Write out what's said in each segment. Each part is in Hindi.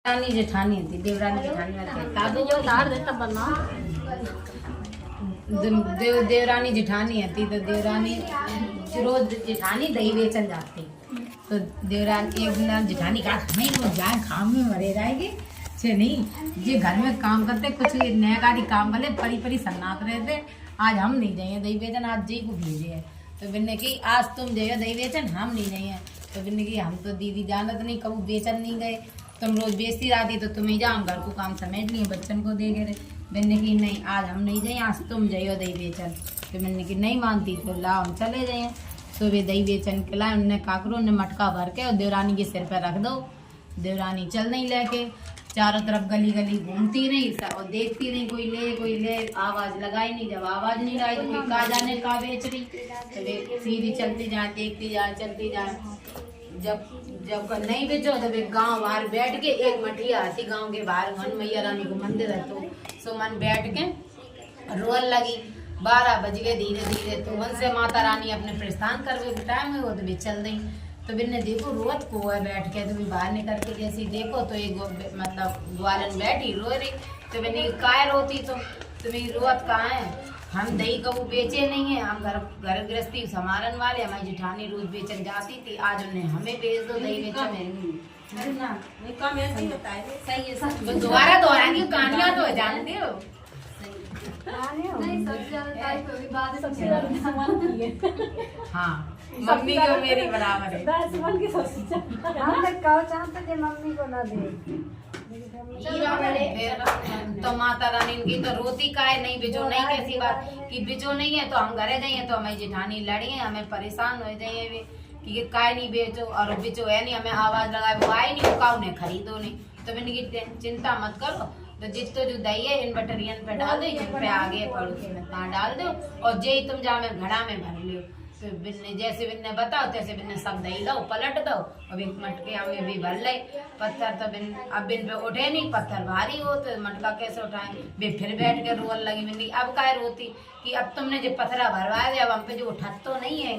देवरानी जेठानी थी। देवरानी जेठानी देवरानी जेठानी थी। तो देवरानी रोज जेठानी दही बेचन जाती। तो देवरानी एक दिन जेठानी कहा नहीं रोज जाए काम में मरे जाएगी छे नहीं ये घर में काम करते कुछ नया गाड़ी काम कर ले परी परी सन्नाट रहे थे। आज हम नहीं जाइए दही बेचन, आज जी को भेजे है। तो बिन्ने की आज तुम जाइए दही बेचन, हम नहीं जाइए। तो बिन्ने की हम तो दीदी जानत नहीं कबू बेचन नहीं गए, तुम रोज बेचती रहती तो तुम ही जाओ, हम घर को काम समेट लिए बच्चन को दे गए। बिन्ने की नहीं आज हम नहीं जाइए, आज तुम जाइयो दही बेचन। तो बिन्ने की नहीं मानती तो ला हम चले जाइए। तो वे दही बेचन के लाए, उनने काकरो ने मटका भर के और देवरानी के सिर पर रख दो। देवरानी चल नहीं लेके चारों तरफ गली गली घूमती नहीं और देखती नहीं कोई ले आवाज लगाई नहीं। जब आवाज नहीं आई तो कोई कहा जाने का बेच रही। तो वे सीधी चलती जाए देखती जाए चलती जाए। जब नहीं बेचो तो वे गांव बाहर बैठ के एक मठिया आती गांव के बाहर मन मैया रानी को मंदिर है तो सो मन बैठ के रोल लगी। 12 बज गए धीरे धीरे। तो मन से माता रानी अपने प्रस्थान करवे टाइम हो तो वे चल दी। तो बिन्ने देखो रोत को है बैठ के। तो भी बाहर निकल के जैसी देखो तो एक मतलब ग्वालन बैठी रो रही। तो बिन्ने काय रोती तो तुम्हें रोत कहाँ है, हम दही कबू बेचे नहीं है, हम घर गृहस्थी संभालन वाले, हमारी जेठानी रोज बेचन जाती थी, आज उन्हें हमें बेच दो दही बेचन। सही है सच में दोबारा दोहराएंगे कहानियां तो जानते हो। हाँ मम्मी को मेरी बराबर है। मम्मी को ना दे तो माता रानी की तो रोती का है नहीं बिजो नहीं कैसी बात कि बिजो नहीं है तो हम घरे जाइए तो हमारी जेठानी लड़ी है, हमें परेशान हो जाइए कि काय नहीं बेचो और बिचो है नहीं, हमें आवाज लगाए वो आए नहीं वो उन्हें खरीदो नहीं। तो मैंने की चिंता मत करो, तो जितो जो दही है इन बटरियन पे डाल दो, जिन पे आगे पड़ोसी में कहाँ डाल दो और जे तुम जा में घड़ा में भर लियो। तो बिन्ने जैसे बिन्ने बताओ तैसे बिन्ने सब दही लो पलट दो और एक मटके हमें भी भर ले पत्थर। तो बिन अब बिन पे उठे नहीं, पत्थर भारी हो तो मटका कैसे उठाए। वे फिर बैठ के रोल लगी बिन्नी अब काय रोती कि अब तुमने जो पत्थरा भरवाया दिया अब हम पे जो उठत तो नहीं है।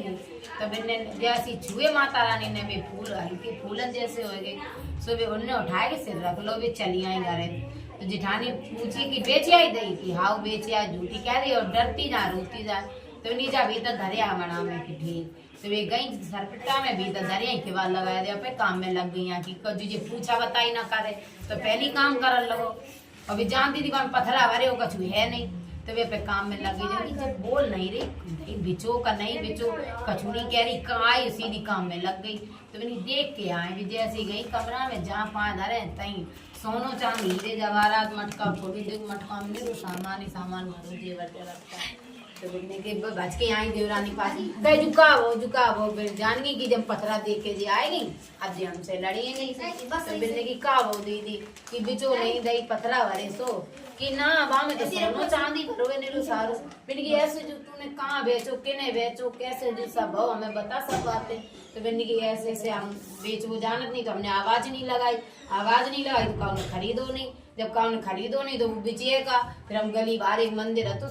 तो बिन्ने जैसी छुए माता रानी ने वे फूल हल्के फूलन जैसे हो गए। सो वे उन्होंने उठाए के सिर रख लो वे चली आई घरे। तो जेठानी पूछी कि बेच आई दही की, हाँ बेच आई, झूठी कह रही और डरती जा रोती जा। तो नीचा भीतर धरिया मना में कि ठीक। तो वे गई सरकटा में भीतर धरिया के बाद लगाया दिया पे काम में लग गई कि जो पूछा बताई ना करे तो पहली काम कर लगो। और वे जानती थी कौन पत्थरा भरे वो कछु है नहीं। तो वे पे काम में लग गई जब बोल नहीं रही बिचो का नहीं बिचो कछु नहीं कह रही कहाँ आई सीधी काम में लग गई। तो मैंने देख के आए भी जैसी गई कमरा में जहाँ पाए धरे तई सोनो चांदी हीरे जवाहरात मटका फोड़ी मटका में तो सामान ही सामान भरो जेवर रखता है। तो बिन्ने के बच के आई देवरानी पास कह झुका वो जानगी की जब पथरा देख के जी आएगी अब जी हमसे लड़िए नहीं। तो बिन्ने की का वो दीदी कि बिचो नहीं दही पथरा भरे सो कि ना अब में तो सोनो चांदी भरोगे नीलू सारू। बिन्ने की ऐसे जो तूने कहाँ बेचो किने बेचो कैसे जो सब हो हमें बता सब बातें। तो बिन्ने की ऐसे ऐसे हम बेच वो जानत नहीं तो हमने आवाज नहीं लगाई तो कौन खरीदो नहीं, जब कौन खरीदो नहीं तो वो बेचिएगा। फिर हम गली बाहर एक मंदिर है तो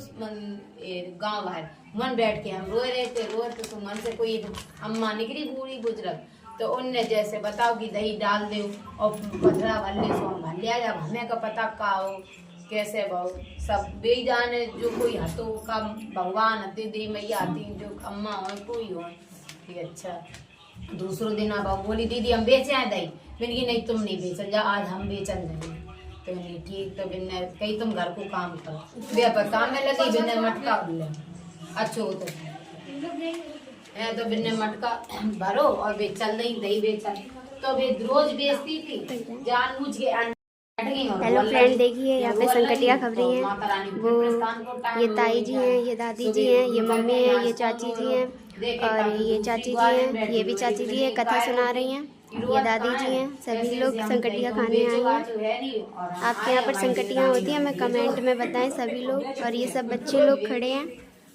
गांव बाहर मन बैठ के हम रोए रहते तो मन से कोई अम्मा निकली बूढ़ी बुजुर्ग। तो उनने जैसे बताओ कि दही डाल दो और पथरा भल्ले सो हम भर लिया जब हमें का पता का हो कैसे बहु सब बेजाने जो कोई हतो का भगवान हते देवी मैया आती जो अम्मा हो कोई हो। अच्छा दूसरों दिन अब बोली दीदी हम बेचे आए दही। मैंने की नहीं तुम नहीं बेचन जा आज हम बेचन दही। तो नहीं ठीक। तो बिन्ने कही तुम घर को काम करो वे पर काम में लगी बिन्ने मटका ले अच्छो तो बिन्ने मटका भरो और वे चल रही दही बेचन। तो वे रोज बेचती थी जानबूझ के। हेलो फ्रेंड देखिए यहाँ पे संकटिया खबरें हैं। वो ये ताई जी हैं, ये दादी जी हैं, ये मम्मी हैं, ये चाची जी हैं और ये चाची जी हैं, ये भी चाची जी हैं कथा सुना रही हैं। ये दादी जी हैं, सभी लोग संकटिया खाने आए हैं। आपके यहाँ पर संकटियाँ होती हैं हमें कमेंट में बताएं सभी लोग। और ये सब बच्चे लोग खड़े हैं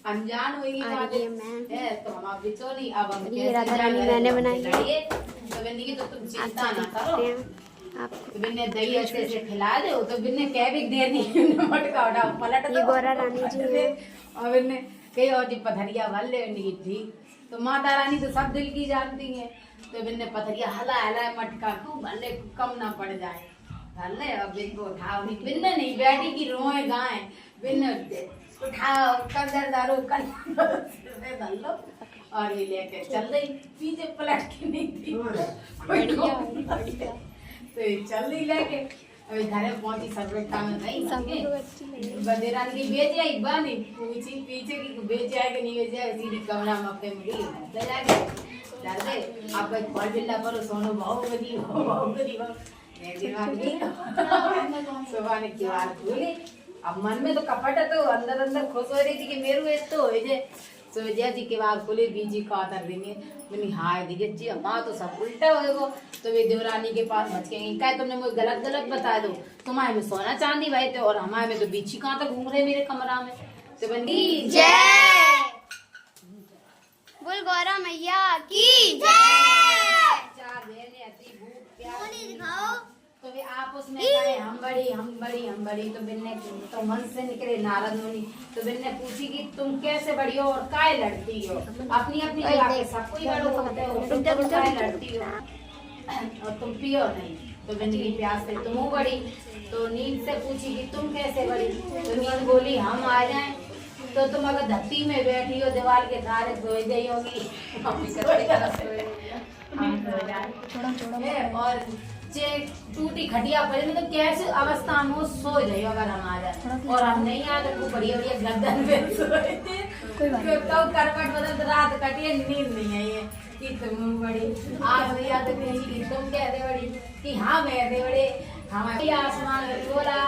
और ये मैं ये राधा रानी मैंने बनाई है आप सकते हैं। आपको बिन्ने दही ऐसे ऐसे खिला दे तो बिन्ने कह भी दे नहीं मटका उठा पलट ये गोरा रानी जी हैं और बिन्ने कही और जी पथरिया भर ले ठीक। तो माता रानी तो सब दिल की जानती हैं। तो बिन्ने पथरिया हला मटका खूब भले कम ना पड़ जाए ले अब बिन को उठाओ नहीं, बिन नहीं बैठी की रोए गाय, बिन उठाओ कंदर दारू कर लो और ये लेके चल रही, पीछे पलट के नहीं थी कोई तो ये चल रही लेके। अभी घरे पहुंची सर्वेटा में नहीं सके बदेरान की बेच आई बानी पूछी पीछे की बेच आए कि नहीं बेच आए, सीधी कमरा में अपने मिली ले जाके डाल दे आप एक फल बिल्ला करो सोनो बहुत गरी मैं दिमाग नहीं सुबह ने किवाड़ खोली। अब मन में तो कपट है तो अंदर अंदर खुश हो रही थी कि मेरे हुए तो हो जाए। तो विजय जी के बाद खोले बीजी का कर देंगे, मैंने हाय दीजिए जी हमारा तो सब उल्टा होएगा। तो वे देवरानी के पास बच गए, क्या तुमने मुझे गलत गलत बता दो, तुम्हारे में सोना चांदी भाई थे और हमारे में तो बीची कहाँ तक घूम रहे मेरे कमरा में। तो बनी जय बोल गौरा मैया की जय। चार बहनें अति भूख प्यास दिखाओ तो वे आपस में कहे हम बड़ी तो बिन्ने तो मन से निकले नारद मुनि। तो बिन्ने पूछी कि तुम कैसे बड़ी हो और काय लड़ती हो, अपनी अपनी जगह पे सब कोई बड़ो होते हो, तुम तो काय लड़ती हो और तुम पियो नहीं। तो बिन्ने की प्यास से तुम बड़ी। तो नींद से पूछी कि तुम कैसे बड़ी, तो नींद बोली हम आ जाएं। तो तुम अगर धरती में बैठी हो दीवार के सहारे सोई गई होगी और टूटी खटिया पड़े में तो कैसे अवस्था में सो जाइए अगर हम आ जाए और हम नहीं आए तो बढ़िया बढ़िया गर्दन पे सोए थे तो करवट बदल रात कटिए नींद नहीं आई है कि तुम बड़ी आज भैया तो कि तुम कहते बड़ी कि हाँ कहते बड़े हमारे आसमान बोला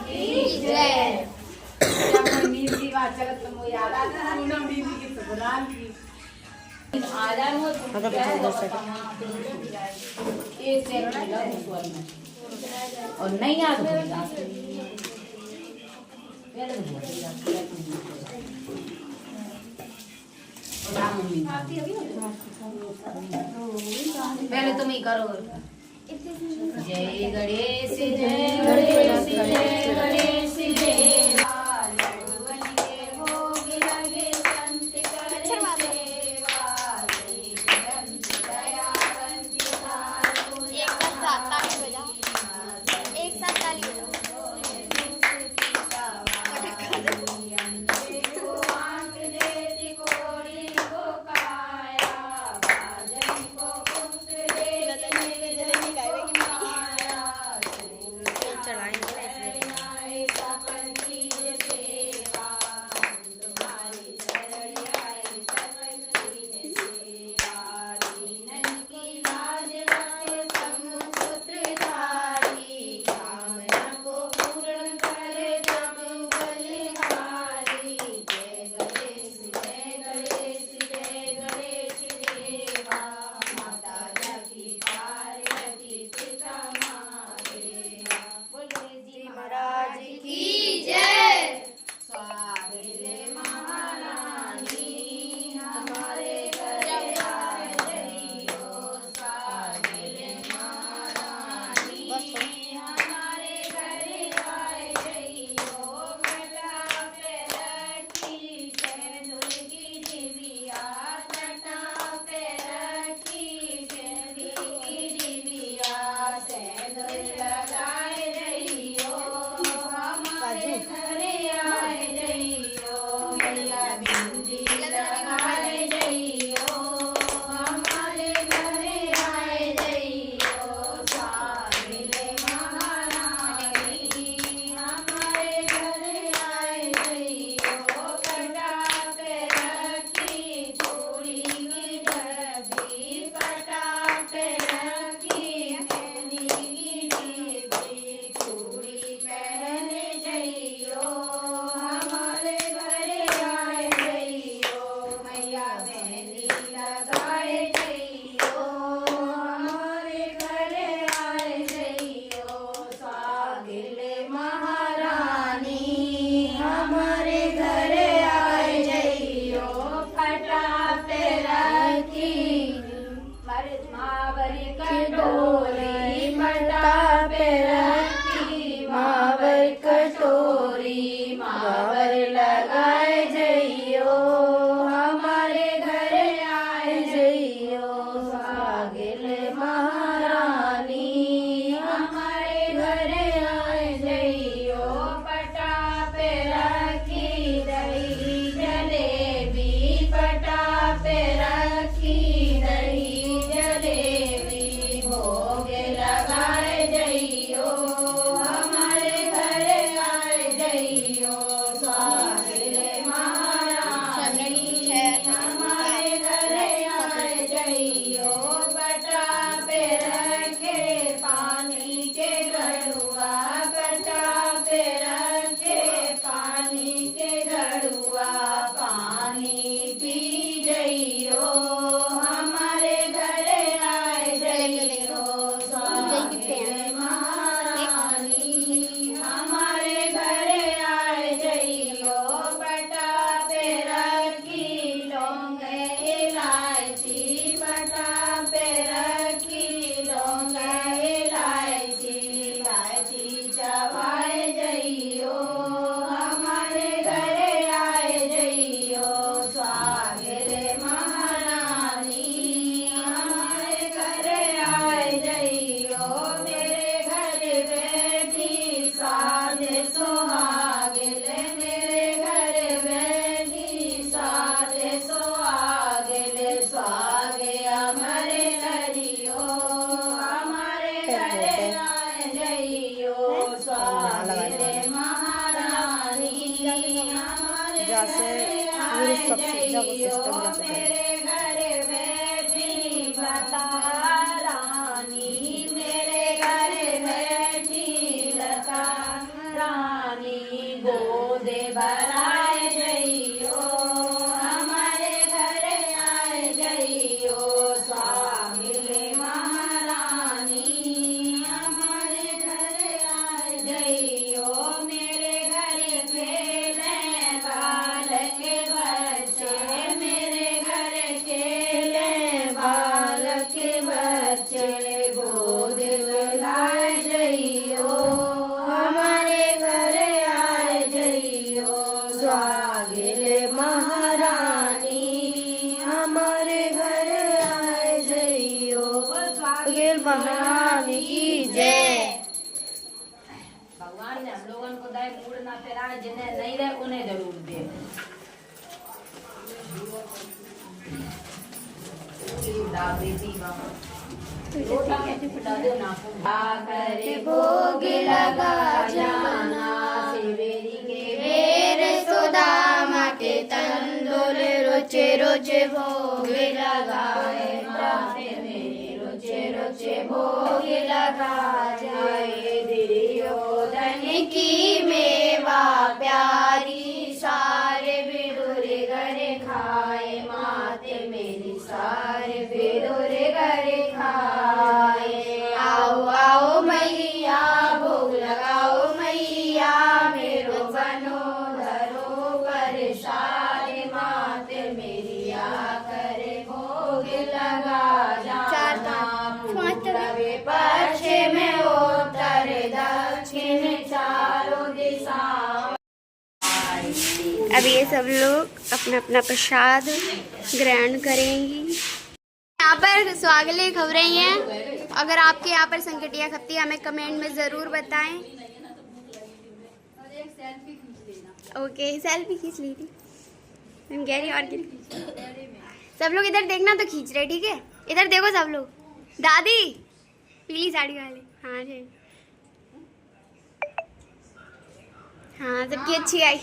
जय। जब नींद की बात चलत तो मुझे याद आता है नींद की ससुराल की और नहीं याद पहले तुम ही करो। जय गणेश जय गणेश जय गणेश जय सब शिक्षा को सिस्टम जैसे मेरे घर बैठी लता रानी, मेरे घर बैठी लता रानी, गोद भराए जइयो, हमारे घर आए जइयो, स्वामिले महारानी, हमारे घर आए जइयो, मेरे घर खेले बालक बच्चे, मेरे घर खेले बालक बच्चे, गोद लाए जइयो, हमारे घर आए जइयो, स्वागिले महारानी, हमारे घर आए जइयो, स्वागिल महारानी की जय। भगवान ने हम लोगों को दे मूड ना फिराए, जिन्हें नहीं रहे उन्हें जरूर दे। भोग लगा जाना सेवेरी के बेर, सुदामा के तंदुल रोचे रोचे भोग लगाए, मेरे रोचे रोचे भोग लगा जाए, दुर्योधन की मेवा प्यारी, सारे बिडुर घर खाए, माते मेरी सारे बिडुर घर खाए, आओ आओ मैया भोग लगाओ मैया, मेरो बनो धरो प्रसाद, माते मेरी आकर भोग लगा जाना, पूर्व पश्चिम उत्तर दक्षिण चारों दिशाओं। अब ये सब लोग अपना अपना प्रसाद ग्रहण करेंगी। यहाँ पर स्वागले खब रही हैं। अगर आपके यहाँ पर संकटिया खपती है हमें कमेंट में ज़रूर बताएं। ओके, सेल्फी खींच ली थी मैं कह रही और सब लोग इधर देखना तो खींच रहे, ठीक है? इधर देखो सब लोग। दादी पीली साड़ी वाले, हाँ जी, हाँ सबकी अच्छी आई।